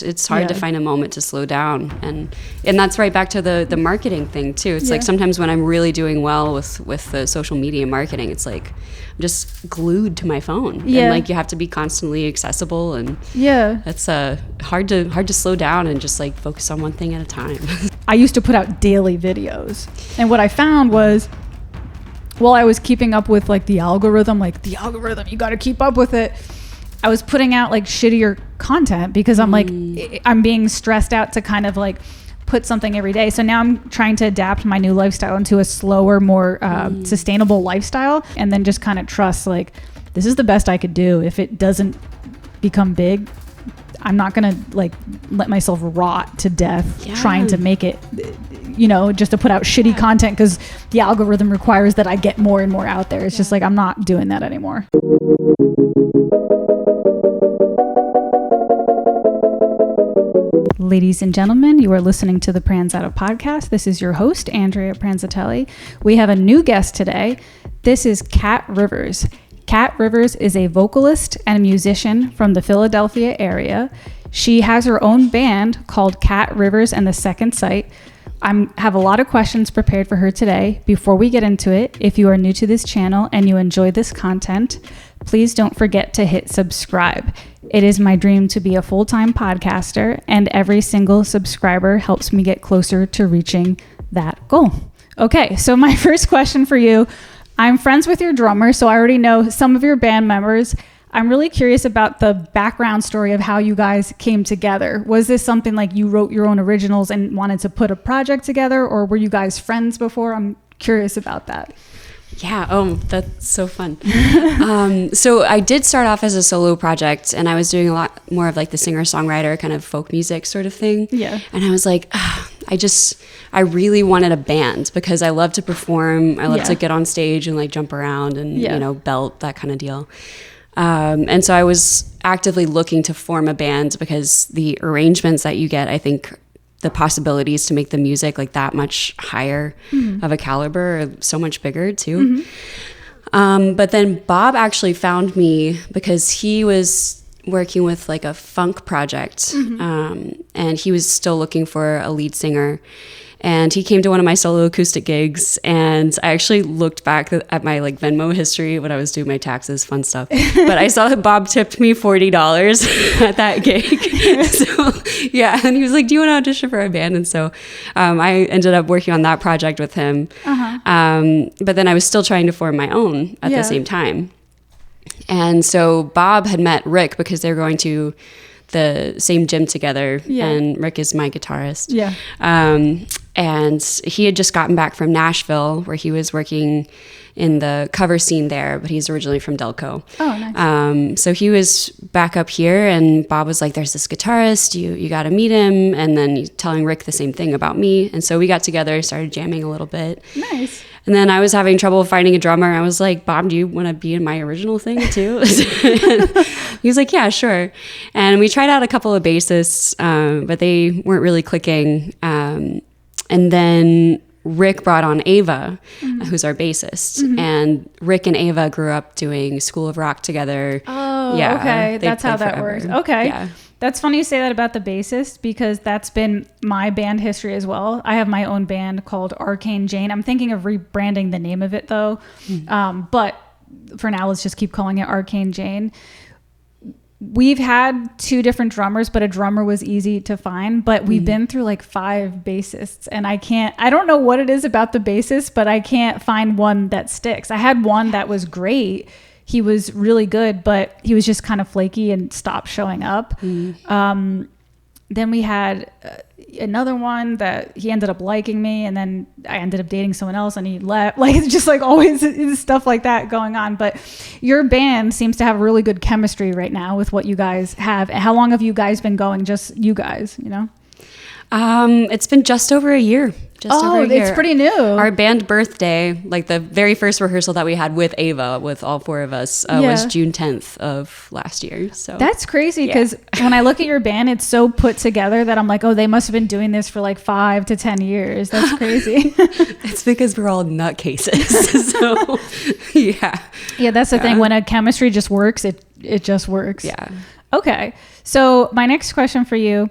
it's hard to find a moment to slow down. And that's right back to the marketing thing too. It's like sometimes when I'm really doing well with the social media marketing, it's like I'm just glued to my phone. And like you have to be constantly accessible, and it's hard to slow down and just like focus on one thing at a time. I used to put out daily videos, and what I found was, while I was keeping up with like the algorithm, you got to keep up with it, I was putting out like shittier content because I'm like, I'm being stressed out to kind of like put something every day. So now I'm trying to adapt my new lifestyle into a slower, more sustainable lifestyle, and then just kind of trust like, this is the best I could do. If it doesn't become big, I'm not going to like let myself rot to death trying to make it, just to put out shitty content because the algorithm requires that I get more and more out there. It's just like, I'm not doing that anymore. Ladies and gentlemen, you are listening to the Pranzata Podcast. This is your host, Andrea Pranzatelli. We have a new guest today. This is Kat Rivers. Kat Rivers is a vocalist and a musician from the Philadelphia area. She has her own band called Kat Rivers and the Second Sight. I have a lot of questions prepared for her today. Before we get into it, if you are new to this channel and you enjoy this content, please don't forget to hit subscribe. It is my dream to be a full-time podcaster, and every single subscriber helps me get closer to reaching that goal. Okay, so my first question for you, I'm friends with your drummer, so I already know some of your band members. I'm really curious about the background story of how you guys came together. Was this something like you wrote your own originals and wanted to put a project together, or were you guys friends before? I'm curious about that. Yeah, that's so fun. So I did start off as a solo project, and I was doing a lot more of like the singer-songwriter kind of folk music sort of thing. Yeah. And I was like, I really wanted a band because I love to perform. I love to get on stage and like jump around and, belt, that kind of deal. And so I was actively looking to form a band because the arrangements that you get, I think the possibilities to make the music like that much higher of a caliber are so much bigger too. But then Bob actually found me because he was working with like a funk project, and he was still looking for a lead singer. And he came to one of my solo acoustic gigs, and I actually looked back at my like Venmo history when I was doing my taxes, fun stuff. But I saw that Bob tipped me $40 at that gig. So yeah, and he was like, "Do you want to audition for a band?" And so I ended up working on that project with him. But then I was still trying to form my own at the same time. And so Bob had met Rick because they were going to the same gym together, and Rick is my guitarist. And he had just gotten back from Nashville, where he was working in the cover scene there, but he's originally from Delco. Oh, nice. So he was back up here, and Bob was like, "There's this guitarist, you got to meet him." And then he's telling Rick the same thing about me. And so we got together, started jamming a little bit. Nice. And then I was having trouble finding a drummer. I was like, "Bob, do you want to be in my original thing too?" He was like, "Yeah, sure." And we tried out a couple of bassists, but they weren't really clicking. And then Rick brought on Ava, who's our bassist. And Rick and Ava grew up doing School of Rock together. Oh, yeah, okay. That's how that works. Okay. Yeah. That's funny you say that about the bassist, because that's been my band history as well. I have my own band called Arcane Jane. I'm thinking of rebranding the name of it though. But for now, let's just keep calling it Arcane Jane. We've had two different drummers, but a drummer was easy to find. But we've been through like 5 bassists, and I don't know what it is about the bassist, but I can't find one that sticks. I had one that was great. He was really good, but he was just kind of flaky and stopped showing up. Then we had another one that he ended up liking me, and then I ended up dating someone else and he left. Like, it's just like always stuff like that going on. But your band seems to have really good chemistry right now with what you guys have. How long have you guys been going? Just you guys, It's been just over a year. It's pretty new. Our band birthday, like the very first rehearsal that we had with Ava, with all 4 of us, was June 10th of last year. So that's crazy, because when I look at your band, it's so put together that I'm like, oh, they must have been doing this for like 5 to 10 years. That's crazy. It's because we're all nutcases. So yeah, that's the thing. When a chemistry just works, it just works. Yeah. Okay. So my next question for you,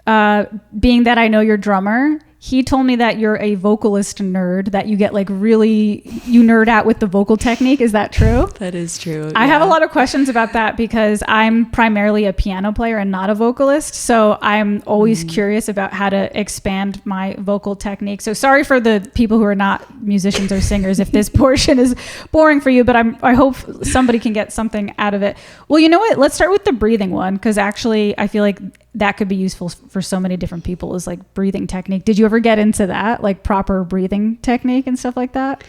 being that I know you're a drummer, he told me that you're a vocalist nerd, that you get like really, you nerd out with the vocal technique. Is that true? That is true. I have a lot of questions about that because I'm primarily a piano player and not a vocalist. So I'm always curious about how to expand my vocal technique. So sorry for the people who are not musicians or singers if this portion is boring for you, but I hope somebody can get something out of it. Well, you know what? Let's start with the breathing one, because actually I feel like that could be useful for so many different people, is like breathing technique. Did you ever get into that, like proper breathing technique and stuff like that?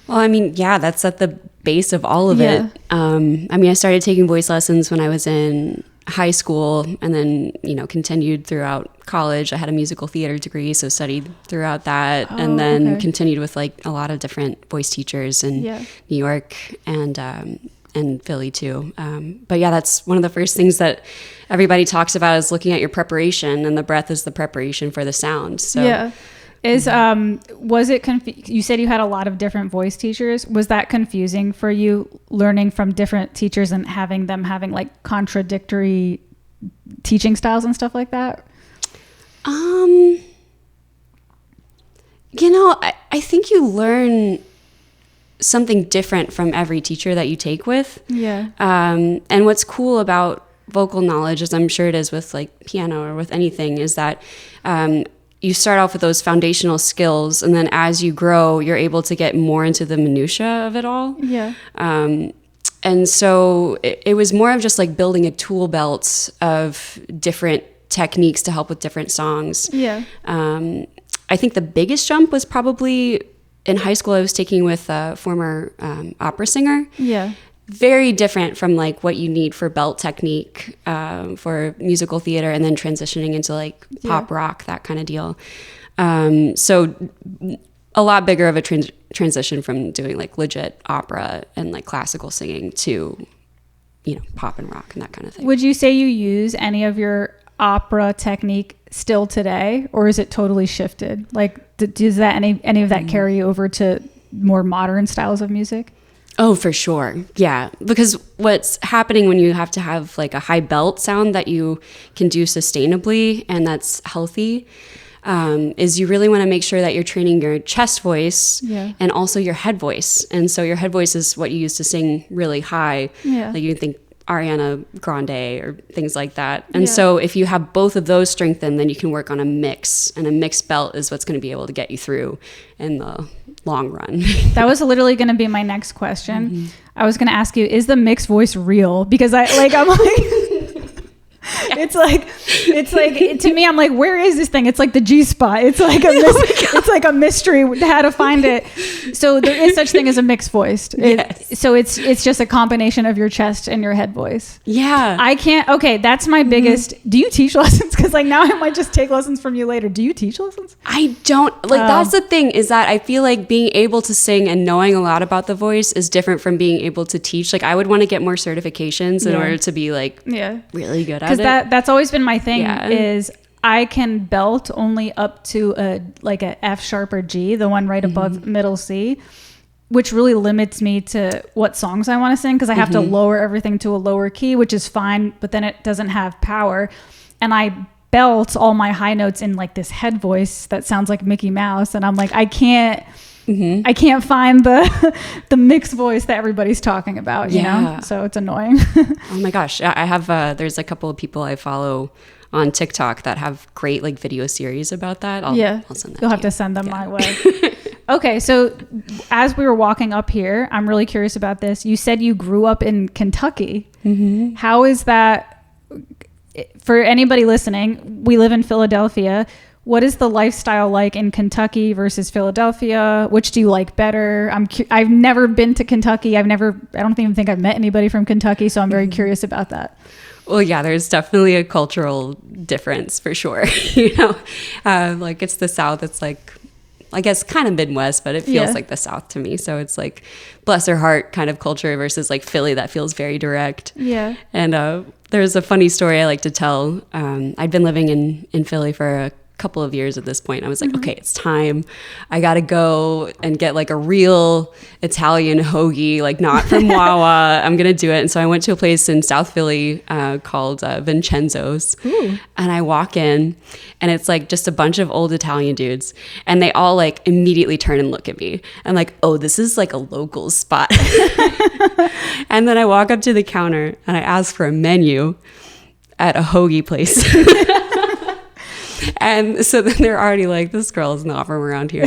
Well, I mean, yeah, that's at the base of all of it. I mean, I started taking voice lessons when I was in high school, and then, continued throughout college. I had a musical theater degree, so studied throughout that, and then continued with like a lot of different voice teachers in New York and Philly too. But yeah, that's one of the first things that everybody talks about, is looking at your preparation, and the breath is the preparation for the sound. So was it you said you had a lot of different voice teachers. Was that confusing for you, learning from different teachers and having like contradictory teaching styles and stuff like that? I think you learn something different from every teacher that you take with. And what's cool about vocal knowledge, as I'm sure it is with like piano or with anything, is that you start off with those foundational skills, and then as you grow, you're able to get more into the minutia of it all. And so it was more of just like building a tool belt of different techniques to help with different songs. I think the biggest jump was probably in high school. I was taking with a former opera singer. Very different from like what you need for belt technique for musical theater, and then transitioning into like pop rock, that kind of deal. So a lot bigger of a transition from doing like legit opera and like classical singing to, pop and rock and that kind of thing. Would you say you use any of your opera technique still today, or is it totally shifted? Like, does that any of that carry over to more modern styles of music? Oh, for sure. Yeah. Because what's happening when you have to have like a high belt sound that you can do sustainably and that's healthy, is you really want to make sure that you're training your chest voice and also your head voice. And so your head voice is what you use to sing really high. Like you think Ariana Grande or things like that. And so if you have both of those strengthened, then you can work on a mix, and a mixed belt is what's going to be able to get you through in the long run. That was literally going to be my next question. I was going to ask you, is the mixed voice real? Because I'm like it's like to me, I'm like, where is this thing? It's like the G spot. It's like it's like a mystery how to find it. So there is such thing as a mixed voice. So it's just a combination of your chest and your head voice. I can't. Okay, that's my biggest. Do you teach lessons? Because like now I might just take lessons from you later. Do you teach lessons? I don't. Like that's the thing, is that I feel like being able to sing and knowing a lot about the voice is different from being able to teach. Like I would want to get more certifications in order to be like really good at it. That's always been my thing, is I can belt only up to a F sharp or G, the one right above middle C, which really limits me to what songs I want to sing, because I have to lower everything to a lower key, which is fine, but then it doesn't have power. And I belt all my high notes in like this head voice that sounds like Mickey Mouse, and I'm like, I can't find the mixed voice that everybody's talking about, you know? So it's annoying. Oh my gosh. I have, there's a couple of people I follow on TikTok that have great like video series about that. I'll send that. You'll have to send them my way. Okay. So as we were walking up here, I'm really curious about this. You said you grew up in Kentucky. How is that for anybody listening? We live in Philadelphia. What is the lifestyle like in Kentucky versus Philadelphia? Which do you like better? I've never been to Kentucky. I don't even think I've met anybody from Kentucky. So I'm very curious about that. Well, yeah, there's definitely a cultural difference for sure. Like it's the South. It's like, I guess kind of Midwest, but it feels like the South to me. So it's like bless her heart kind of culture versus like Philly that feels very direct. And there's a funny story I like to tell. I'd been living in Philly for couple of years at this point. I was like, okay, it's time. I got to go and get like a real Italian hoagie, like not from Wawa. I'm going to do it. And so I went to a place in South Philly called Vincenzo's. Ooh. And I walk in and it's like just a bunch of old Italian dudes. And they all like immediately turn and look at me. I'm like, oh, this is like a local spot. And then I walk up to the counter and I ask for a menu at a hoagie place. And so then they're already like, this girl is not from around here.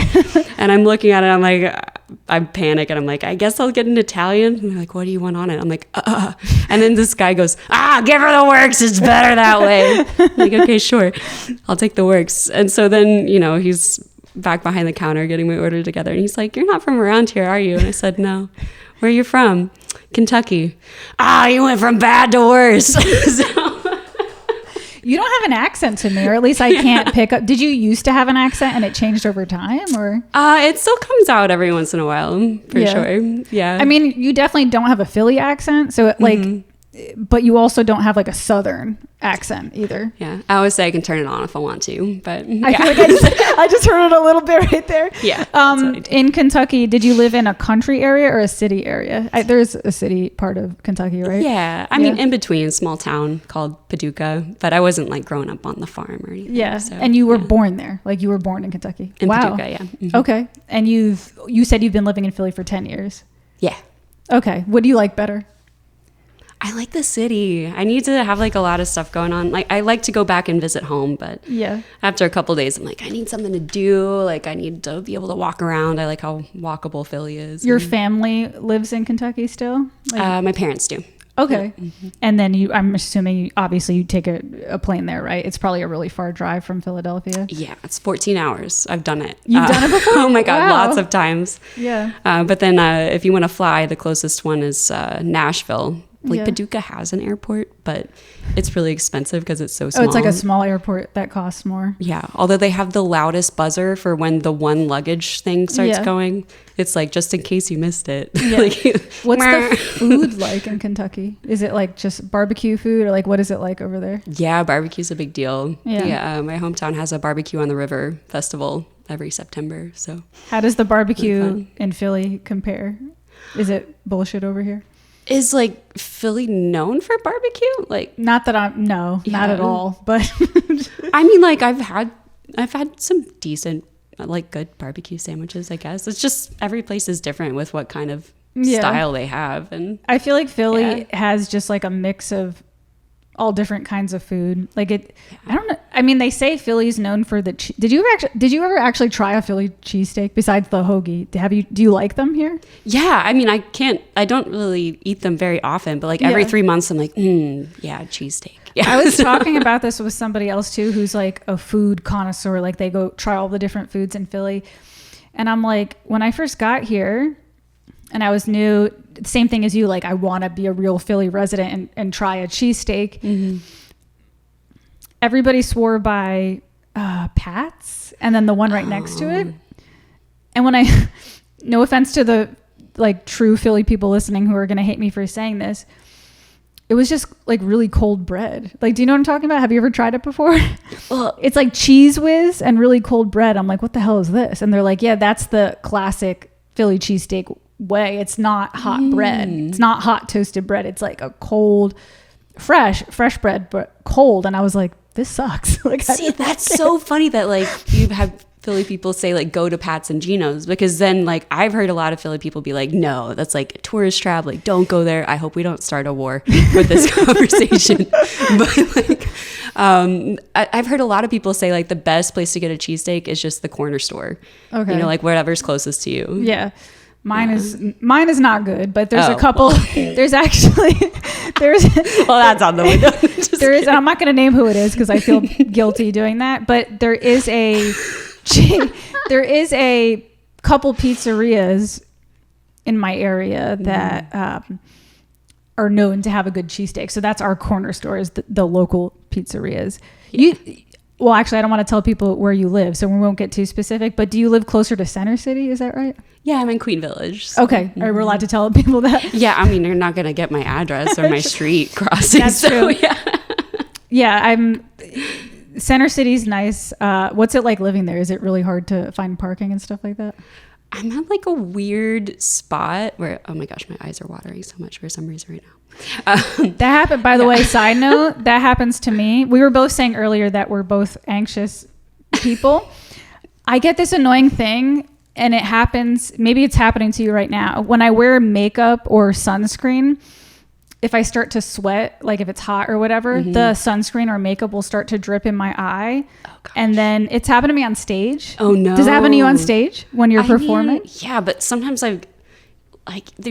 And I'm looking at it, I'm like, I panic and I'm like, I guess I'll get an Italian. And they're like, what do you want on it? I'm like, And then this guy goes, give her the works. It's better that way. I'm like, okay, sure. I'll take the works. And so then, he's back behind the counter getting my order together. And he's like, you're not from around here, are you? And I said, no. Where are you from? Kentucky. You went from bad to worse. So, you don't have an accent to me, or at least I can't pick up. Did you used to have an accent and it changed over time, or? It still comes out every once in a while, for sure. Yeah. I mean, you definitely don't have a Philly accent, so but you also don't have like a Southern accent either. Yeah. I always say I can turn it on if I want to, but I feel like I just heard it a little bit right there. Yeah. In Kentucky, did you live in a country area or a city area? There's a city part of Kentucky, right? Yeah. I mean, in between, small town called Paducah, but I wasn't like growing up on the farm or anything. Yeah. So, and you were born there. Like you were born in Kentucky. In Paducah, yeah. Mm-hmm. Okay. And you said you've been living in Philly for 10 years. Yeah. Okay. What do you like better? I like the city. I need to have like a lot of stuff going on. Like I like to go back and visit home, but after a couple of days, I'm like, I need something to do. Like I need to be able to walk around. I like how walkable Philly is. Your family lives in Kentucky still? My parents do. Okay. Yeah. Mm-hmm. And then I'm assuming, obviously, you take a plane there, right? It's probably a really far drive from Philadelphia. Yeah, it's 14 hours. I've done it. You've done it before? Oh my God, lots of times. Yeah. But then if you want to fly, the closest one is Nashville. Paducah has an airport, but it's really expensive because it's so small. Oh, it's like a small airport that costs more. Yeah. Although they have the loudest buzzer for when the one luggage thing starts going. It's like, just in case you missed it. Yeah. What's the food like in Kentucky? Is it like just barbecue food, or like what is it like over there? Yeah, barbecue's a big deal. Yeah. My hometown has a barbecue on the river festival every September. So how does the barbecue in Philly compare? Is it bullshit over here? Is like Philly known for barbecue? Like, not that not at all. But I mean, like I've had some decent, like good barbecue sandwiches. I guess it's just every place is different with what kind of style they have, and I feel like Philly has just like a mix of all different kinds of food. Like I don't know. I mean, they say Philly's known for the Did you ever actually try a Philly cheesesteak besides the hoagie? Do you like them here? Yeah. I mean, I don't really eat them very often, but like every 3 months I'm like, cheesesteak. Yeah. I was talking about this with somebody else too, who's like a food connoisseur. Like they go try all the different foods in Philly. And I'm like, when I first got here and I was new, same thing as you, like I want to be a real Philly resident and try a cheesesteak. Mm-hmm. Everybody swore by Pat's and then the one right next to it. And when no offense to the like true Philly people listening who are going to hate me for saying this, it was just like really cold bread. Like, do you know what I'm talking about? Have you ever tried it before? It's like Cheese Whiz and really cold bread. I'm like, what the hell is this? And they're like, yeah, that's the classic Philly cheesesteak way. It's not hot bread. It's not hot toasted bread. It's like a cold, fresh bread, but cold. And I was like, this sucks. Like, see, that's so funny that like you have Philly people say like go to Pat's and Gino's, because then like I've heard a lot of Philly people be like, no, that's like a tourist trap. Like, don't go there. I hope we don't start a war with this conversation. But like, I've heard a lot of people say like the best place to get a cheesesteak is just the corner store. Okay. You know, like whatever's closest to you. Yeah. Mine is not good, but there's a couple. There's well, that's on the window. There is, and I'm not going to name who it is because I feel guilty doing that. But there is a couple pizzerias in my area that are known to have a good cheesesteak. So that's our corner store, is the local pizzerias. Yeah. Well, actually, I don't want to tell people where you live, so we won't get too specific. But do you live closer to Center City? Is that right? Yeah, I'm in Queen Village. So. Okay. Are we allowed to tell people that? Yeah, I mean, you're not going to get my address or my street crossing. That's true. Yeah. Yeah, Center City's nice. What's it like living there? Is it really hard to find parking and stuff like that? I'm at like a weird spot where, oh my gosh, my eyes are watering so much for some reason right now. That happened, by the way, side note, that happens to me. We were both saying earlier that we're both anxious people. I get this annoying thing, and it happens, maybe it's happening to you right now. When I wear makeup or sunscreen, if I start to sweat, like if it's hot or whatever, the sunscreen or makeup will start to drip in my eye. Oh, gosh. And then it's happened to me on stage. Oh, no. Does it happen to you on stage when you're performing? Yeah, but sometimes they're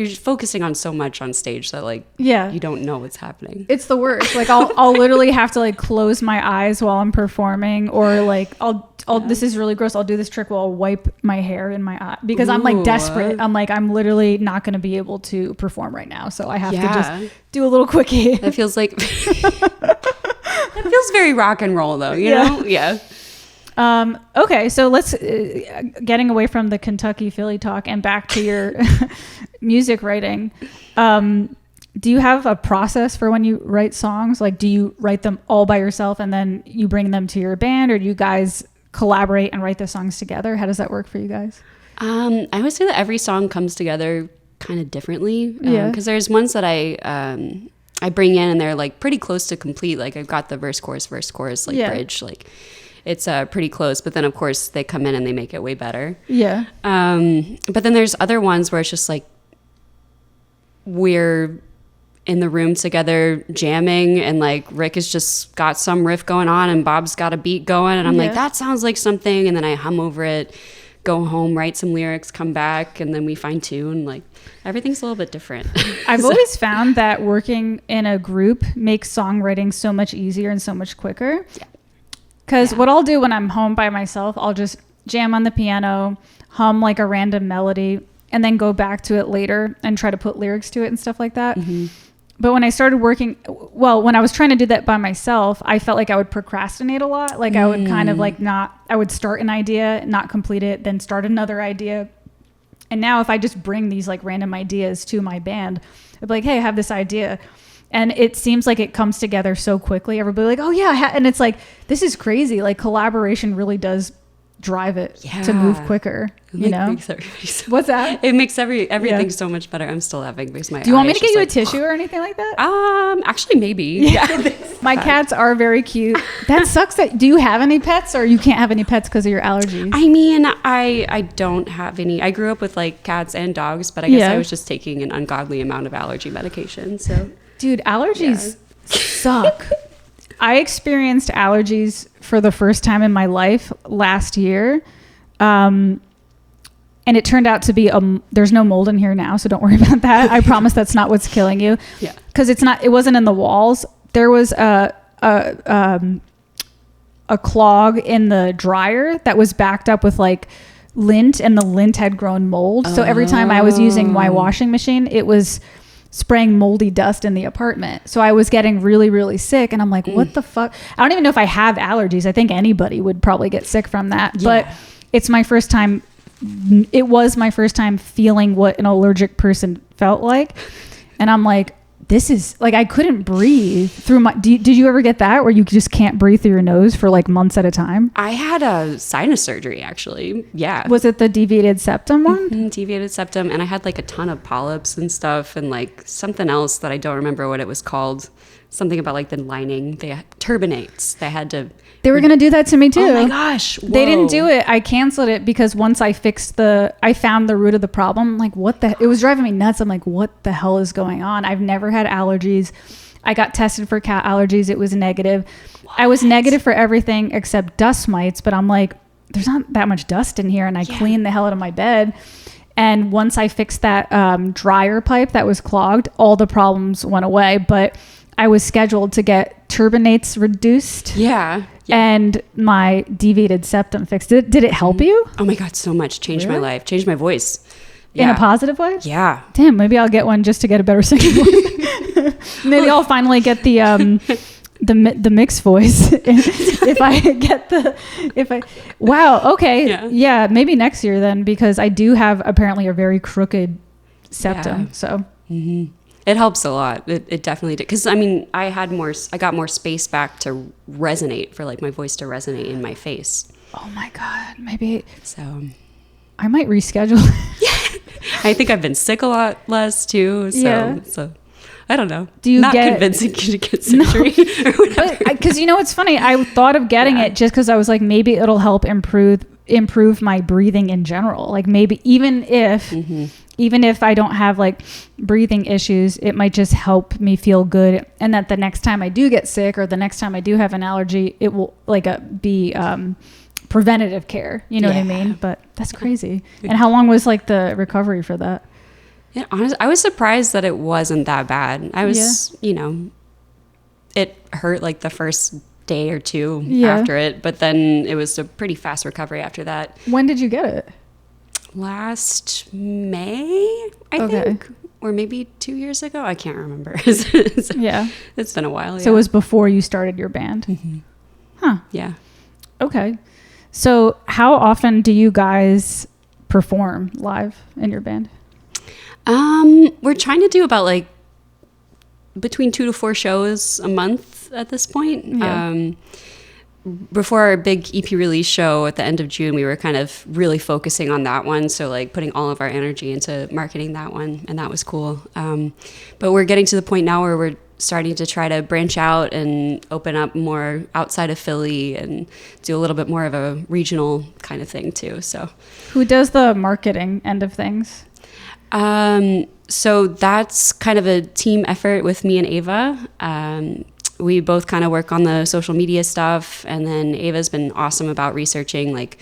just focusing on so much on stage that you don't know what's happening. It's the worst. Like I'll literally have to like close my eyes while I'm performing, or like this is really gross. I'll do this trick where I'll wipe my hair in my eye because I'm like desperate. I'm like, I'm literally not going to be able to perform right now. So I have to just do a little quickie. That feels like, that feels very rock and roll though, you know? Yeah. Okay, so let's getting away from the Kentucky Philly talk and back to your music writing. Do you have a process for when you write songs? Like, do you write them all by yourself and then you bring them to your band, or do you guys collaborate and write the songs together? How does that work for you guys? I would say that every song comes together kind of differently. Because there's ones that I bring in and they're like pretty close to complete. Like I've got the verse, chorus, bridge, like it's pretty close. But then of course they come in and they make it way better. Yeah. But then there's other ones where it's just like we're in the room together jamming, and like Rick has just got some riff going on and Bob's got a beat going, and I'm like, that sounds like something, and then I hum over it, go home, write some lyrics, come back, and then we fine tune. Like everything's a little bit different. I've always found that working in a group makes songwriting so much easier and so much quicker. Because what I'll do when I'm home by myself, I'll just jam on the piano, hum like a random melody, and then go back to it later and try to put lyrics to it and stuff like that. But when I started working, when I was trying to do that by myself, I felt like I would procrastinate a lot. Like I would kind of like I would start an idea, not complete it, then start another idea. And now if I just bring these like random ideas to my band, I'd be like, hey, I have this idea. And it seems like it comes together so quickly. Everybody like, oh yeah. And it's like, this is crazy. Like collaboration really does drive it to move quicker. Makes what's that? It makes everything so much better. I'm still laughing because my. Do you want me to get you a tissue or anything like that? Actually, maybe. My cats are very cute. That sucks. Do you have any pets, or you can't have any pets because of your allergies? I mean, I don't have any. I grew up with like cats and dogs, but I guess I was just taking an ungodly amount of allergy medication. So, dude, allergies suck. I experienced allergies for the first time in my life last year. And it turned out to be, there's no mold in here now, so don't worry about that. I promise that's not what's killing you. Yeah. Because it wasn't in the walls. There was a clog in the dryer that was backed up with like lint, and the lint had grown mold. So every time I was using my washing machine, it was spraying moldy dust in the apartment. So I was getting really, really sick, and I'm like, what the fuck? I don't even know if I have allergies. I think anybody would probably get sick from that. But it's my first time. It was my first time feeling what an allergic person felt like. And I'm like, this is like, I couldn't breathe through my, did you ever get that where you just can't breathe through your nose for like months at a time? I had a sinus surgery actually. Yeah. Was it the deviated septum one? Mm-hmm, deviated septum. And I had like a ton of polyps and stuff, and like something else that I don't remember what it was called. Something about like the lining. They had turbinates. They were going to do that to me too. Oh my gosh. Whoa. They didn't do it. I canceled it because once I found the root of the problem. I'm like, it was driving me nuts. I'm like, what the hell is going on? I've never had allergies. I got tested for cat allergies. It was negative. What? I was negative for everything except dust mites, but I'm like, there's not that much dust in here. And I cleaned the hell out of my bed. And once I fixed that dryer pipe that was clogged, all the problems went away. But I was scheduled to get turbinates reduced. Yeah. And my deviated septum fixed. Did it help you? Oh my God, so much. Changed my life. Changed my voice. In a positive way? Yeah. Damn, maybe I'll get one just to get a better singing voice. Maybe I'll finally get the mixed voice wow, okay. Yeah, maybe next year then, because I do have apparently a very crooked septum. Yeah. So It helps a lot. It definitely did. Because, I mean, I got more space back to resonate, for like my voice to resonate in my face. Oh my God. Maybe. So I might reschedule. Yeah. I think I've been sick a lot less too. So I don't know. Do you convincing you to get surgery or whatever? Because it's funny. I thought of getting it just because I was like, maybe it'll help improve my breathing in general. Like maybe even if I don't have like breathing issues, it might just help me feel good. And that the next time I do get sick or the next time I do have an allergy, it will like be preventative care. You know what I mean? But that's crazy. And how long was like the recovery for that? Yeah, honestly, I was surprised that it wasn't that bad. I was, it hurt like the first day or two after it, but then it was a pretty fast recovery after that. When did you get it? Last May, I think, or maybe 2 years ago. I can't remember. It's been a while. So it was before you started your band. Mm-hmm. Huh. Yeah. Okay. So how often do you guys perform live in your band? We're trying to do about like between 2 to 4 shows a month at this point. Yeah. Before our big EP release show at the end of June, we were kind of really focusing on that one. So like putting all of our energy into marketing that one, and that was cool. But we're getting to the point now where we're starting to try to branch out and open up more outside of Philly and do a little bit more of a regional kind of thing too. So who does the marketing end of things? So that's kind of a team effort with me and Ava. We both kind of work on the social media stuff, and then Ava's been awesome about researching like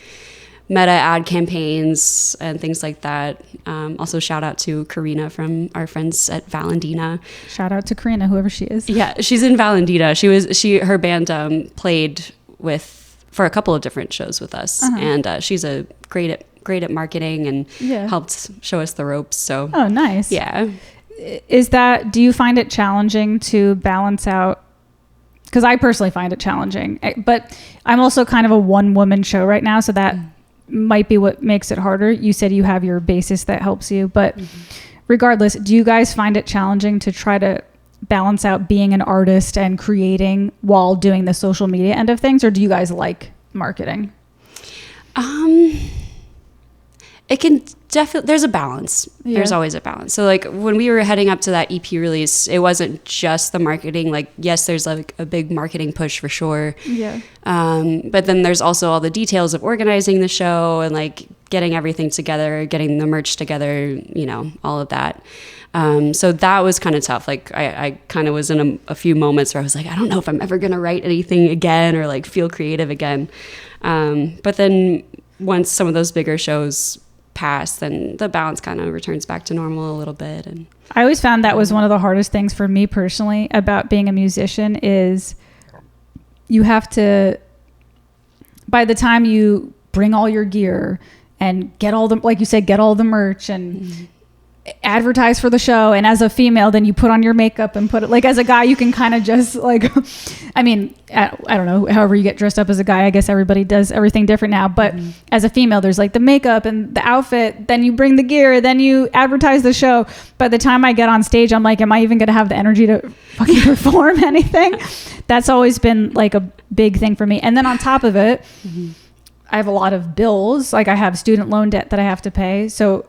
meta ad campaigns and things like that. Also shout out to Karina from our friends at Valentina. Shout out to Karina, whoever she is. Yeah, she's in Valentina. Her band played for a couple of different shows with us, and she's great at marketing and helped show us the ropes. So nice. Yeah. Do you find it challenging to balance out? Because I personally find it challenging, but I'm also kind of a one-woman show right now, so that might be what makes it harder. You said you have your bassist that helps you, but regardless, do you guys find it challenging to try to balance out being an artist and creating while doing the social media end of things, or do you guys like marketing? It can definitely, there's a balance. Yeah. There's always a balance. So like when we were heading up to that EP release, it wasn't just the marketing. Like, yes, there's like a big marketing push for sure. Yeah. But then there's also all the details of organizing the show and like getting everything together, getting the merch together, all of that. So that was kind of tough. Like I kind of was in a few moments where I was like, I don't know if I'm ever going to write anything again or like feel creative again. But then once some of those bigger shows pass, then the balance kind of returns back to normal a little bit. And I always found that was one of the hardest things for me personally about being a musician is you have to, by the time you bring all your gear and get all the, like you said, get all the merch and advertise for the show, and as a female then you put on your makeup and put it, like as a guy you can kind of just like I mean, I don't know, however you get dressed up as a guy, I guess everybody does everything different now, but as a female there's like the makeup and the outfit, then you bring the gear, then you advertise the show. By the time I get on stage I'm like, am I even gonna have the energy to fucking perform anything? That's always been like a big thing for me. And then on top of it, I have a lot of bills, like I have student loan debt that I have to pay, so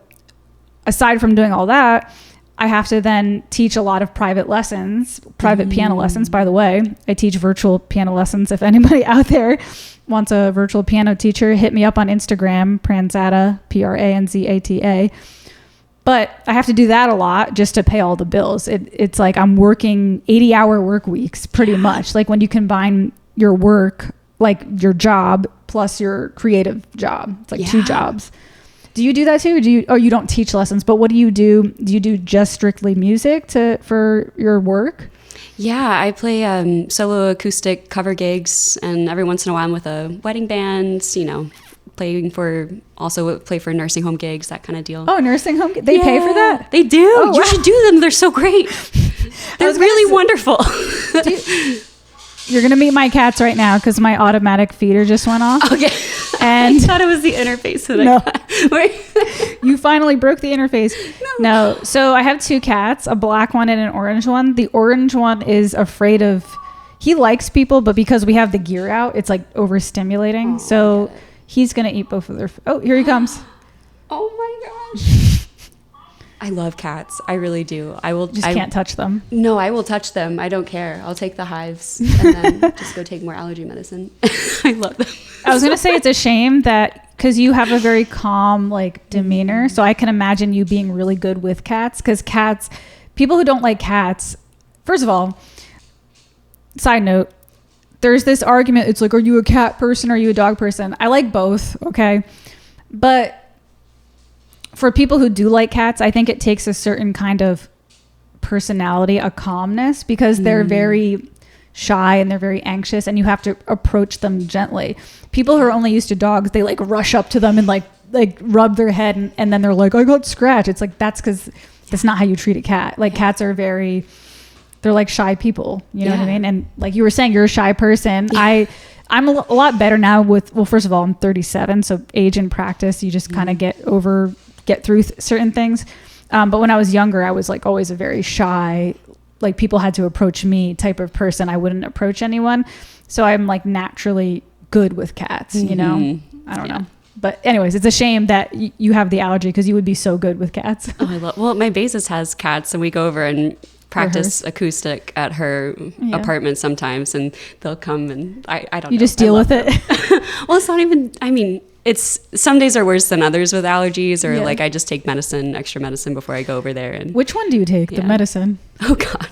aside from doing all that, I have to then teach a lot of private piano lessons, by the way. I teach virtual piano lessons. If anybody out there wants a virtual piano teacher, hit me up on Instagram, Pranzata, Pranzata. But I have to do that a lot just to pay all the bills. It's like I'm working 80-hour work weeks pretty much. Like when you combine your work, like your job plus your creative job, it's like 2 jobs. Do you do that too? You don't teach lessons, but what do you do? Do you do just strictly music for your work? Yeah, I play solo acoustic cover gigs, and every once in a while I'm with a wedding band, play for nursing home gigs, that kind of deal. Oh, nursing home? They pay for that? They do. Oh, you should do them. They're so great. They're really wonderful. You're going to meet my cats right now because my automatic feeder just went off. Okay. And I thought it was the interface that no. I got. You finally broke the interface. No. So I have 2 cats, a black one and an orange one. The orange one is afraid of, he likes people, but because we have the gear out, it's like overstimulating. Oh, so he's going to eat both of their, oh, here he comes. Oh my gosh. I love cats. I really do. I will just can't touch them. No, I will touch them. I don't care. I'll take the hives and then just go take more allergy medicine. I love them. I was going to say it's a shame that because you have a very calm like demeanor. So I can imagine you being really good with cats because cats, people who don't like cats, first of all, side note, there's this argument. It's like, are you a cat person? Or are you a dog person? I like both. Okay. But for people who do like cats, I think it takes a certain kind of personality, a calmness, because they're very shy and they're very anxious and you have to approach them gently. People who are only used to dogs, they like rush up to them and like rub their head and then they're like, I got scratched. It's like, that's because that's not how you treat a cat. Like cats are they're like shy people, you know what I mean? And like you were saying, you're a shy person. I'm a lot better now with, well, first of all, I'm 37. So age and practice, you just kind of get through certain things. But when I was younger, I was like always a very shy, like people had to approach me type of person. I wouldn't approach anyone. So I'm like naturally good with cats, you know? I don't know. But anyways, it's a shame that you have the allergy because you would be so good with cats. Well, my bassist has cats and we go over and practice acoustic at her apartment sometimes and they'll come and I don't know. You just deal with it? Well, it's not even, I mean, it's some days are worse than others with allergies or like I just take extra medicine before I go over there. And which one do you take? The medicine? Oh God.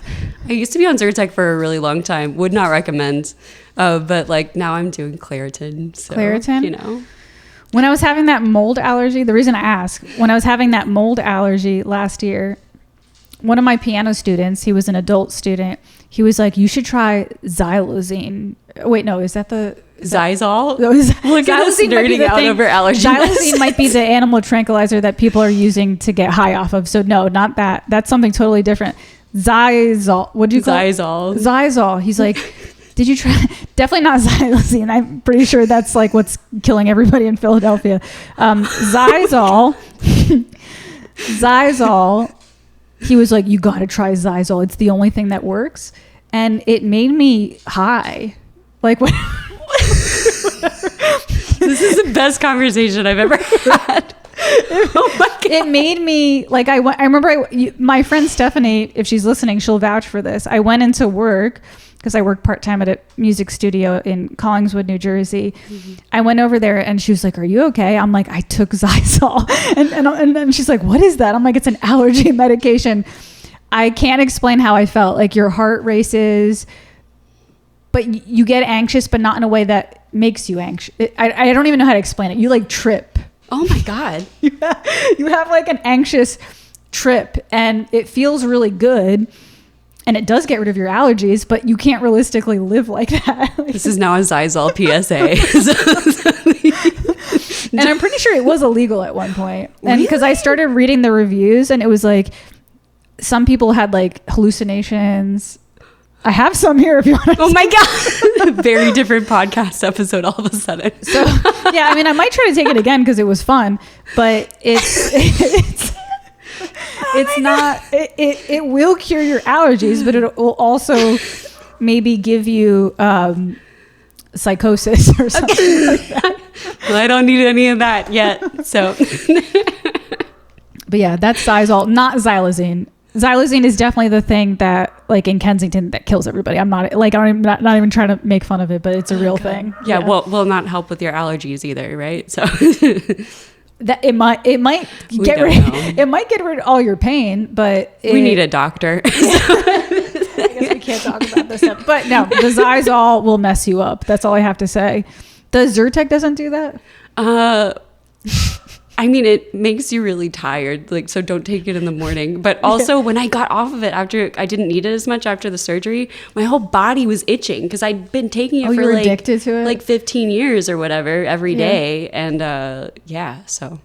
I used to be on Zyrtec for a really long time. Would not recommend. But like now I'm doing Claritin. So, Claritin? You know. When I was having that mold allergy, the reason I ask, when I was having that mold allergy last year, one of my piano students, he was an adult student. He was like, you should try xylazine. Wait, no, is that the... Xylazine? Look at us nerding out over allergy. Xylazine might be the animal tranquilizer that people are using to get high off of. So no, not that. That's something totally different. Xylazine. What do you call it? Xylazine. He's like, did you try? Definitely not xylazine. I'm pretty sure that's like what's killing everybody in Philadelphia. Xylazine. He was like, you got to try Xylazine. It's the only thing that works. And it made me high. Like what? This is the best conversation I've ever had. Oh my God. It made me like, I remember my friend Stephanie, if she's listening, she'll vouch for this. I went into work because I work part-time at a music studio in Collingswood, New Jersey. Mm-hmm. I went over there and she was like, are you okay? I'm like, I took Xylazine. And then she's like, what is that? I'm like, it's an allergy medication. I can't explain how I felt. Like your heart races, but you get anxious, but not in a way that makes you anxious. I don't even know how to explain it. You like trip. Oh my God. You have like an anxious trip and it feels really good. And it does get rid of your allergies, but you can't realistically live like that. This is now a Xylazine PSA. And I'm pretty sure it was illegal at one point. And because really? I started reading the reviews and it was like, some people had like hallucinations. I have some here if you want to. Oh my God. Very different podcast episode all of a sudden. So yeah, I mean, I might try to take it again because it was fun, but it's not, it will cure your allergies, but it will also maybe give you psychosis or something like that. Well, I don't need any of that yet. So, but yeah, that's Xylazine, not xylazine. Xylazine is definitely the thing that, like in Kensington, that kills everybody. I'm not like, I'm not even trying to make fun of it, but it's a real thing. Yeah, well, will not help with your allergies either, right? So. That it might get rid of all your pain, but we need a doctor. I guess we can't talk about this stuff. But no, the Xylazine will mess you up. That's all I have to say. The Zyrtec doesn't do that. I mean, it makes you really tired, like, so don't take it in the morning. But also, when I got off of it after, I didn't need it as much after the surgery, my whole body was itching because I'd been taking it for like, addicted to it? Like 15 years or whatever every day. And so.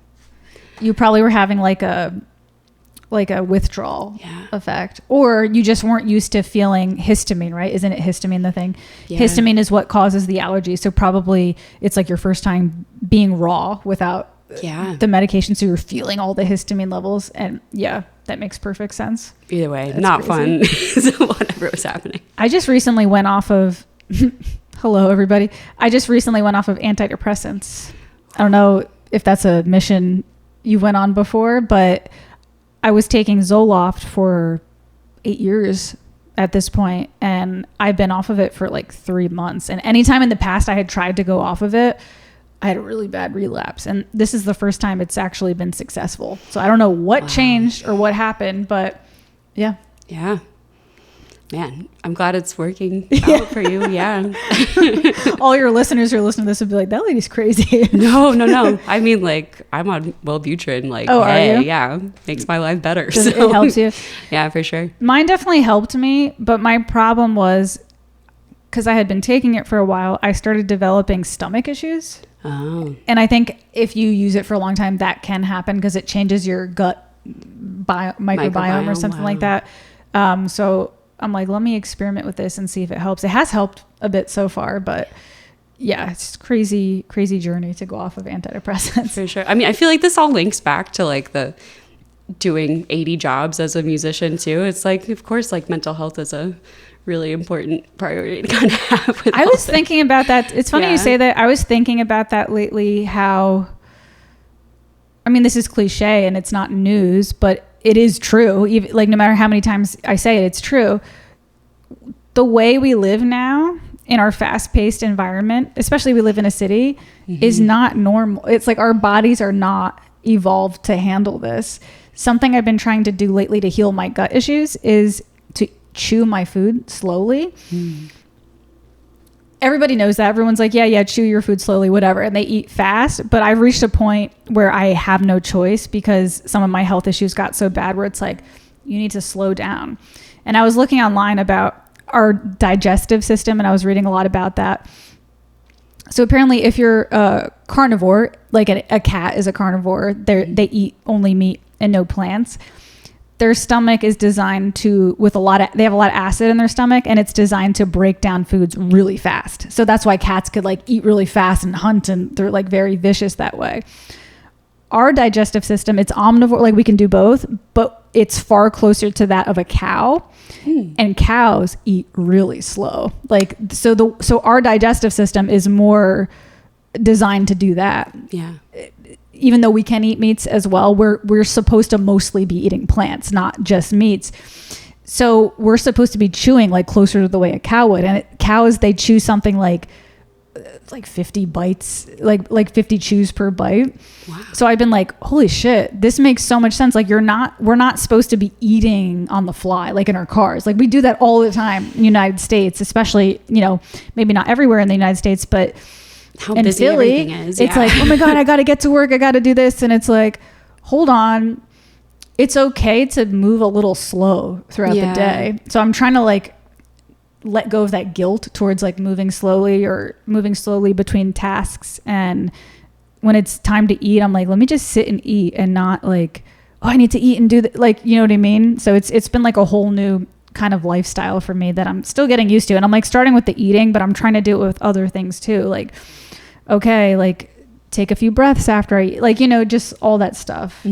You probably were having like a like a withdrawal effect, or you just weren't used to feeling histamine, right? Isn't it histamine the thing? Histamine is what causes the allergy. So probably it's like your first time being raw without the medication. So you're feeling all the histamine levels, and that makes perfect sense. Either way, that's not crazy. Fun. So whatever was happening. I just recently went off of, hello everybody. I just recently went off of antidepressants. I don't know if that's a mission you went on before, but I was taking Zoloft for 8 years at this point, and I've been off of it for like 3 months. And anytime in the past I had tried to go off of it, I had a really bad relapse. And this is the first time it's actually been successful. So I don't know what changed or what happened, but yeah. Yeah. Man, I'm glad it's working out for you. Yeah. All your listeners who are listening to this would be like, that lady's crazy. No. I mean, like, I'm on Wellbutrin. Like, hey, are you? Yeah, makes my life better. It helps you? Yeah, for sure. Mine definitely helped me, but my problem was, because I had been taking it for a while, I started developing stomach issues. Oh. And I think if you use it for a long time, that can happen because it changes your gut microbiome or something like that. So I'm like, let me experiment with this and see if it helps. It has helped a bit so far, but yeah, it's crazy journey to go off of antidepressants. For sure. I mean, I feel like this all links back to like the doing 80 jobs as a musician too. It's like, of course, like mental health is a really important priority to kind of have. I was thinking about that. It's funny you say that. I was thinking about that lately, how, I mean, this is cliche and it's not news, but it is true. Even, like, no matter how many times I say it, it's true. The way we live now in our fast-paced environment, especially we live in a city, is not normal. It's like our bodies are not evolved to handle this. Something I've been trying to do lately to heal my gut issues is to chew my food slowly. Everybody knows that. Everyone's like, yeah, chew your food slowly, whatever. And they eat fast. But I've reached a point where I have no choice because some of my health issues got so bad where it's like, you need to slow down. And I was looking online about our digestive system, and I was reading a lot about that. So apparently if you're a carnivore, like a cat is a carnivore, they eat only meat and no plants. Their stomach is designed to, they have a lot of acid in their stomach, and it's designed to break down foods really fast. So that's why cats could like eat really fast and hunt, and they're like very vicious that way. Our digestive system, it's omnivore, like we can do both, but it's far closer to that of a cow. And cows eat really slow. Like, so our digestive system is more designed to do that. Yeah. Even though we can eat meats as well, we're supposed to mostly be eating plants, not just meats. So we're supposed to be chewing like closer to the way a cow would. And cows, they chew something like 50 bites, like 50 chews per bite. Wow. So I've been like, holy shit, this makes so much sense. Like we're not supposed to be eating on the fly, like in our cars. Like we do that all the time in the United States, especially, maybe not everywhere in the United States, but how in busy Philly, everything is. It's like, oh my God, I got to get to work. I got to do this. And it's like, hold on. It's okay to move a little slow throughout the day. So I'm trying to like let go of that guilt towards like moving slowly between tasks. And when it's time to eat, I'm like, let me just sit and eat and not like, oh, I need to eat and do that. Like, you know what I mean? So it's been like a whole new kind of lifestyle for me that I'm still getting used to. And I'm like starting with the eating, but I'm trying to do it with other things too. Like, okay, like take a few breaths after I eat, like, just all that stuff,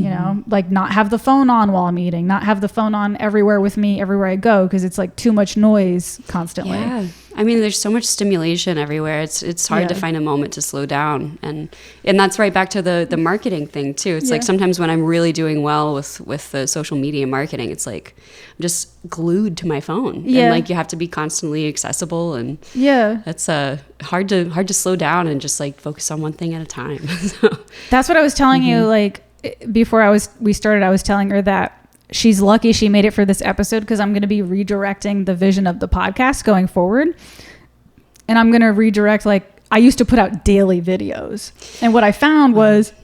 like not have the phone on while I'm eating, not have the phone on everywhere with me, everywhere I go. Cause it's like too much noise constantly. Yeah. I mean, there's so much stimulation everywhere. It's hard to find a moment to slow down. And that's right back to the marketing thing too. It's like sometimes when I'm really doing well with the social media marketing, it's like I'm just glued to my phone. Yeah. And like you have to be constantly accessible, and that's hard to slow down and just like focus on one thing at a time. So. That's what I was telling you, like before we started, I was telling her that she's lucky she made it for this episode, because I'm going to be redirecting the vision of the podcast going forward. And I'm going to redirect, like, I used to put out daily videos. And what I found was,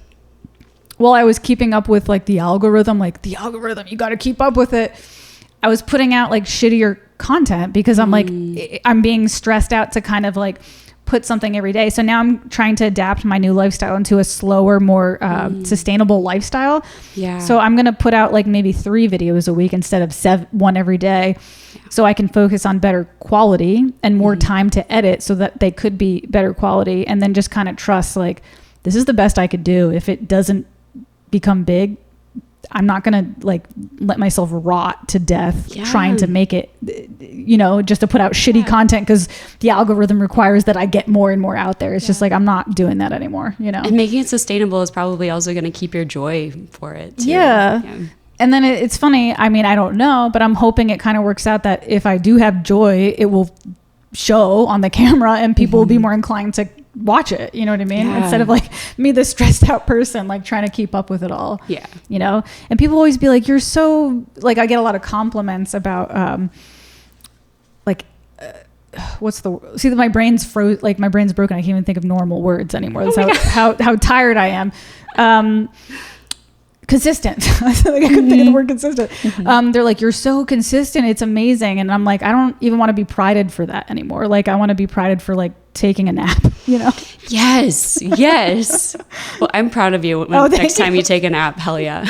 while I was keeping up with like the algorithm, you got to keep up with it. I was putting out like shittier content because I'm like, I'm being stressed out to kind of like put something every day. So now I'm trying to adapt my new lifestyle into a slower, more sustainable lifestyle. Yeah. So I'm going to put out like maybe 3 videos a week instead of 1 every day. Yeah. So I can focus on better quality and more time to edit so that they could be better quality, and then just kind of trust like, this is the best I could do. If it doesn't become big, I'm not going to like let myself rot to death trying to make it, just to put out shitty content because the algorithm requires that I get more and more out there. It's just like, I'm not doing that anymore, And making it sustainable is probably also going to keep your joy for it too. Yeah. And then it's funny. I mean, I don't know, but I'm hoping it kind of works out that if I do have joy, it will show on the camera and people will be more inclined to watch it, you know what I mean? Instead of like me, the stressed out person, like trying to keep up with it all. Yeah. And people always be like, you're so, like, I get a lot of compliments about my brain's my brain's broken. I can't even think of normal words anymore. That's how tired I am. Consistent. I couldn't think of the word consistent. They're like, you're so consistent. It's amazing. And I'm like, I don't even want to be prided for that anymore. Like, I want to be prided for like taking a nap, Yes. Well, I'm proud of you. Next time you take a nap, hell yeah.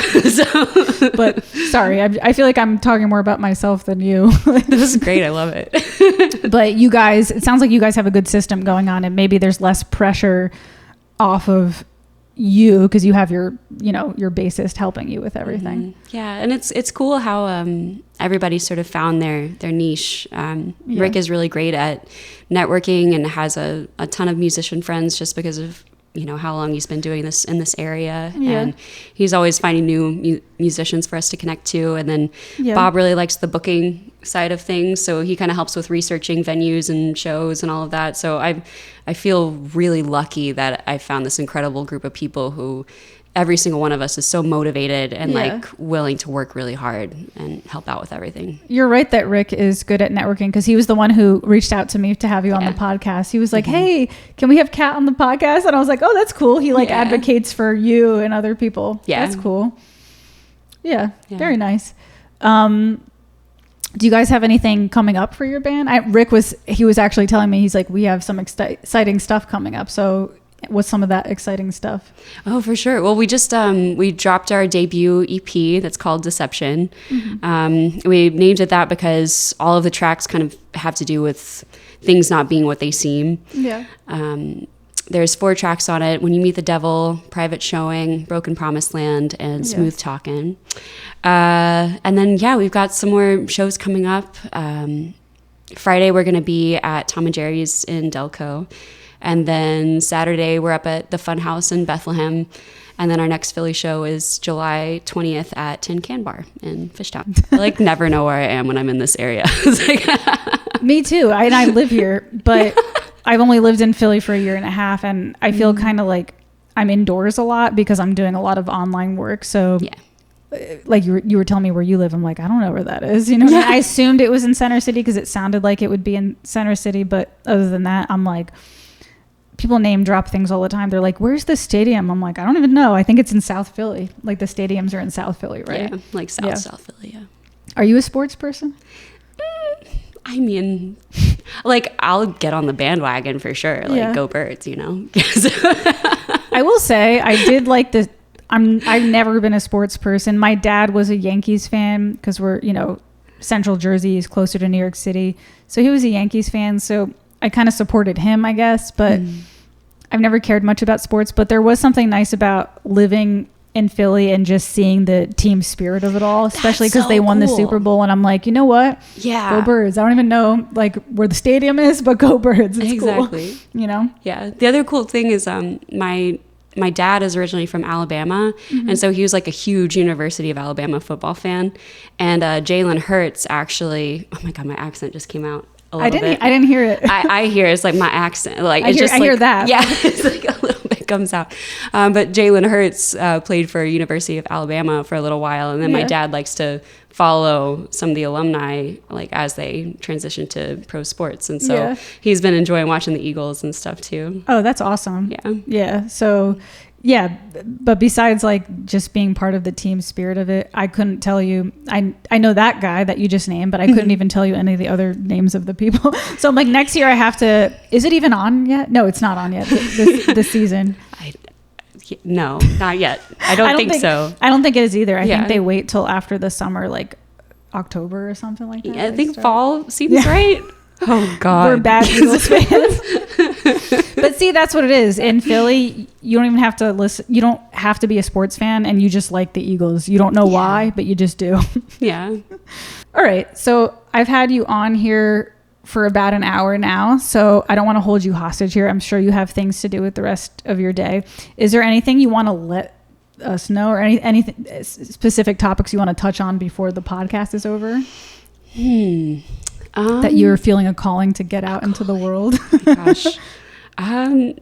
But sorry, I feel like I'm talking more about myself than you. This is great. I love it. But you guys, it sounds like you guys have a good system going on, and maybe there's less pressure off of you because you have your bassist helping you with everything. Yeah, and it's cool how everybody sort of found their niche. Rick is really great at networking and has a ton of musician friends just because of how long he's been doing this in this area. And he's always finding new musicians for us to connect to. And then Bob really likes the booking side of things, so he kind of helps with researching venues and shows and all of that. So I feel really lucky that I found this incredible group of people who every single one of us is so motivated and like willing to work really hard and help out with everything. You're right that Rick is good at networking because he was the one who reached out to me to have you on the podcast. He was like, hey, can we have Kat on the podcast? And I was like, oh, that's cool. He advocates for you and other people. Yeah. That's cool. Yeah. Very nice. Do you guys have anything coming up for your band? Rick was actually telling me, he's like, we have some exciting stuff coming up. So what's some of that exciting stuff? Oh, for sure. Well, we just we dropped our debut EP that's called Deception. We named it that because all of the tracks kind of have to do with things not being what they seem. Yeah. There's 4 tracks on it: When You Meet the Devil, Private Showing, Broken Promised Land, and Smooth Talkin'. And then we've got some more shows coming up. Friday we're going to be at Tom and Jerry's in Delco. And then Saturday, we're up at the Fun House in Bethlehem. And then our next Philly show is July 20th at Tin Can Bar in Fishtown. I never know where I am when I'm in this area. Me too. I live here, but I've only lived in Philly for 1.5 years. And I feel kind of like I'm indoors a lot because I'm doing a lot of online work. So like you were telling me where you live. I'm like, I don't know where that is. I assumed it was in Center City because it sounded like it would be in Center City. But other than that, I'm like, people name drop things all the time. They're like, where's the stadium? I'm like, I don't even know. I think it's in South Philly. Like the stadiums are in South Philly, right? Yeah, like South Philly, yeah. Are you a sports person? I mean, I'll get on the bandwagon for sure. Go Birds, I will say I did like the... I've never been a sports person. My dad was a Yankees fan because we're, Central Jersey is closer to New York City. So he was a Yankees fan. So I kind of supported him, I guess, but I've never cared much about sports. But there was something nice about living in Philly and just seeing the team spirit of it all, especially because they won the Super Bowl. And I'm like, you know what? Yeah. Go Birds. I don't even know where the stadium is, but go Birds. It's exactly. Cool. Yeah. The other cool thing is my dad is originally from Alabama, and so he was like a huge University of Alabama football fan. And Jalen Hurts actually, oh my God, my accent just came out a little bit. I didn't hear it. I hear it's like my accent. I hear that. Yeah, it's like a little bit comes out. But Jalen Hurts played for University of Alabama for a little while, and then my dad likes to follow some of the alumni as they transition to pro sports, and so he's been enjoying watching the Eagles and stuff too. Oh, that's awesome. Yeah. So Yeah, but besides like just being part of the team spirit of it, I couldn't tell you. I know that guy that you just named, but I couldn't even tell you any of the other names of the people. So I'm like, next year I have to. Is it even on yet? No, it's not on yet. This season. No, not yet. I don't think so. I don't think it is either. I think they wait till after the summer, like October or something like that. Yeah, I think fall seems right. Oh God, we're bad Eagles fans. But see, that's what it is. In Philly, you don't even have to listen. You don't have to be a sports fan, and you just like the Eagles. You don't know why, but you just do. Yeah. All right. So I've had you on here for about an hour now, so I don't want to hold you hostage here. I'm sure you have things to do with the rest of your day. Is there anything you want to let us know, or any specific topics you want to touch on before the podcast is over? That you're feeling a calling to get out into the world? Oh my gosh. I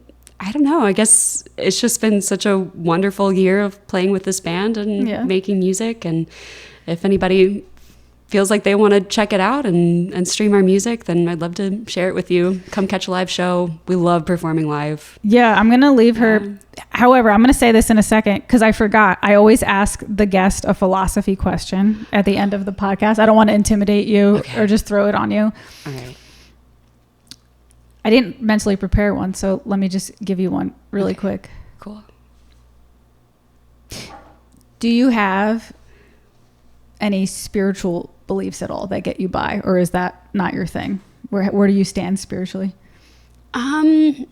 don't know. I guess it's just been such a wonderful year of playing with this band and making music. And if anybody feels like they want to check it out and stream our music, then I'd love to share it with you. Come catch a live show. We love performing live. Yeah, I'm going to leave her. However, I'm going to say this in a second because I forgot. I always ask the guest a philosophy question at the end of the podcast. I don't want to intimidate you or just throw it on you. Okay. I didn't mentally prepare one, so let me just give you one really quick. Cool. Do you have any spiritual beliefs at all that get you by, or is that not your thing? Where do you stand spiritually? I'm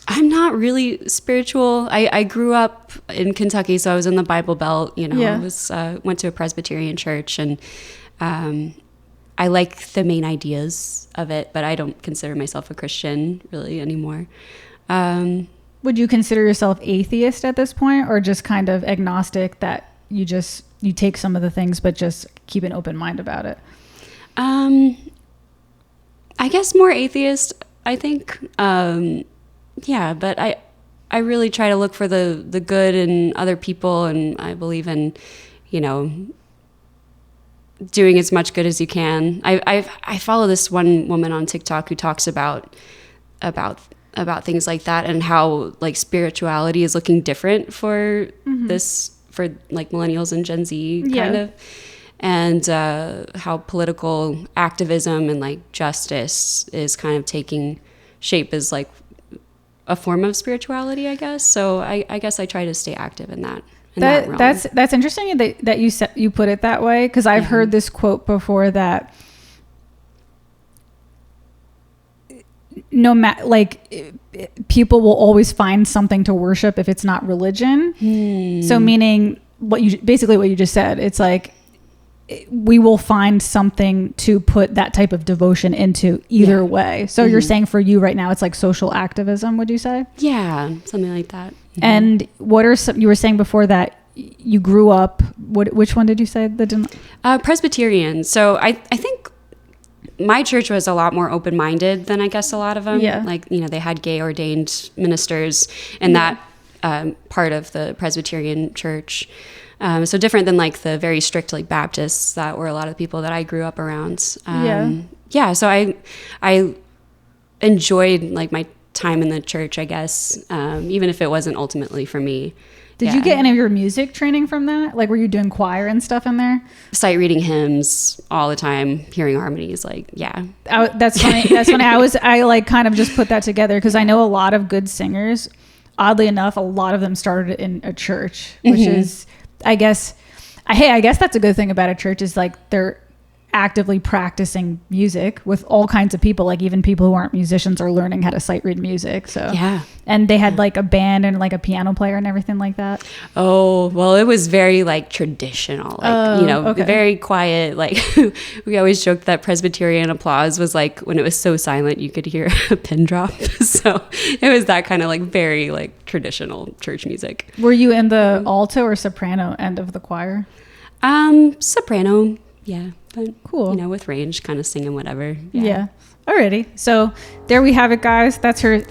not really spiritual. I grew up in Kentucky, so I was in the Bible Belt. I was went to a Presbyterian church, and I like the main ideas of it, but I don't consider myself a Christian really anymore. Would you consider yourself atheist at this point, or just kind of agnostic that you take some of the things, but just keep an open mind about it? I guess more atheist, I think. But I really try to look for the good in other people, and I believe in, doing as much good as you can. I follow this one woman on TikTok who talks about things like that, and how like spirituality is looking different for for like millennials and Gen Z kind of, and how political activism and like justice is kind of taking shape as like a form of spirituality, I guess. So I guess I try to stay active in that. That's interesting that you put it that way, because I've heard this quote before that people will always find something to worship if it's not religion. So meaning what you just said, it's like we will find something to put that type of devotion into either way. So you're saying for you right now, it's like social activism, would you say? Yeah, something like that. And what are some, you were saying before that you grew up, which one did you say? Presbyterian. So I think my church was a lot more open-minded than I guess a lot of them. Yeah. Like, they had gay ordained ministers in that part of the Presbyterian church. So different than like the very strict like Baptists that were a lot of the people that I grew up around. So I enjoyed like my time in the church, I guess, even if it wasn't ultimately for me. Did you get any of your music training from that? Like, were you doing choir and stuff in there? Sight reading hymns all the time, hearing harmonies, like, that's funny. That's funny. I like kind of just put that together because I know a lot of good singers. Oddly enough, a lot of them started in a church, which is, I guess that's a good thing about a church, is like they're actively practicing music with all kinds of people, like even people who aren't musicians are learning how to sight read music. So and they had like a band and like a piano player and everything like that. Oh, well, it was very like traditional, like very quiet. Like we always joked that Presbyterian applause was like when it was so silent you could hear a pin drop. So it was that kind of like very like traditional church music. Were you in the alto or soprano end of the choir? Soprano. Yeah. But, cool. With range, kind of singing whatever. Yeah. Alrighty, so there we have it, guys. That's her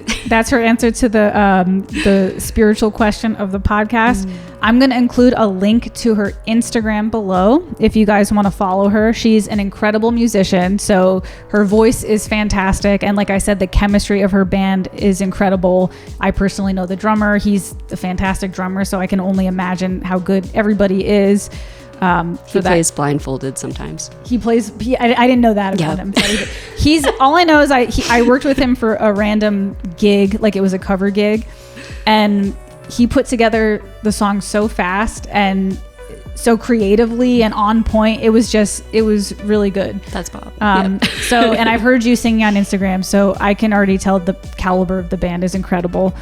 answer to the spiritual question of the podcast. I'm going to include a link to her Instagram below if you guys want to follow her. She's an incredible musician, so her voice is fantastic, and like I said, the chemistry of her band is incredible. I personally know the drummer. He's a fantastic drummer, so I can only imagine how good everybody is. He plays blindfolded sometimes. I didn't know that about him. He's all I know is I worked with him for a random gig, like it was a cover gig, and he put together the song so fast and so creatively and on point. It was really good. That's Bob. So, and I've heard you singing on Instagram, so I can already tell the caliber of the band is incredible.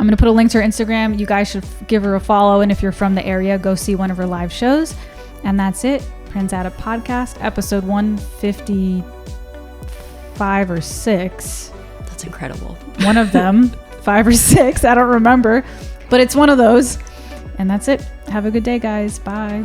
I'm going to put a link to her Instagram. You guys should give her a follow. And if you're from the area, go see one of her live shows. And that's it. Pranzata Podcast, episode 155 or 6. That's incredible. One of them, 5 or 6. I don't remember. But it's one of those. And that's it. Have a good day, guys. Bye.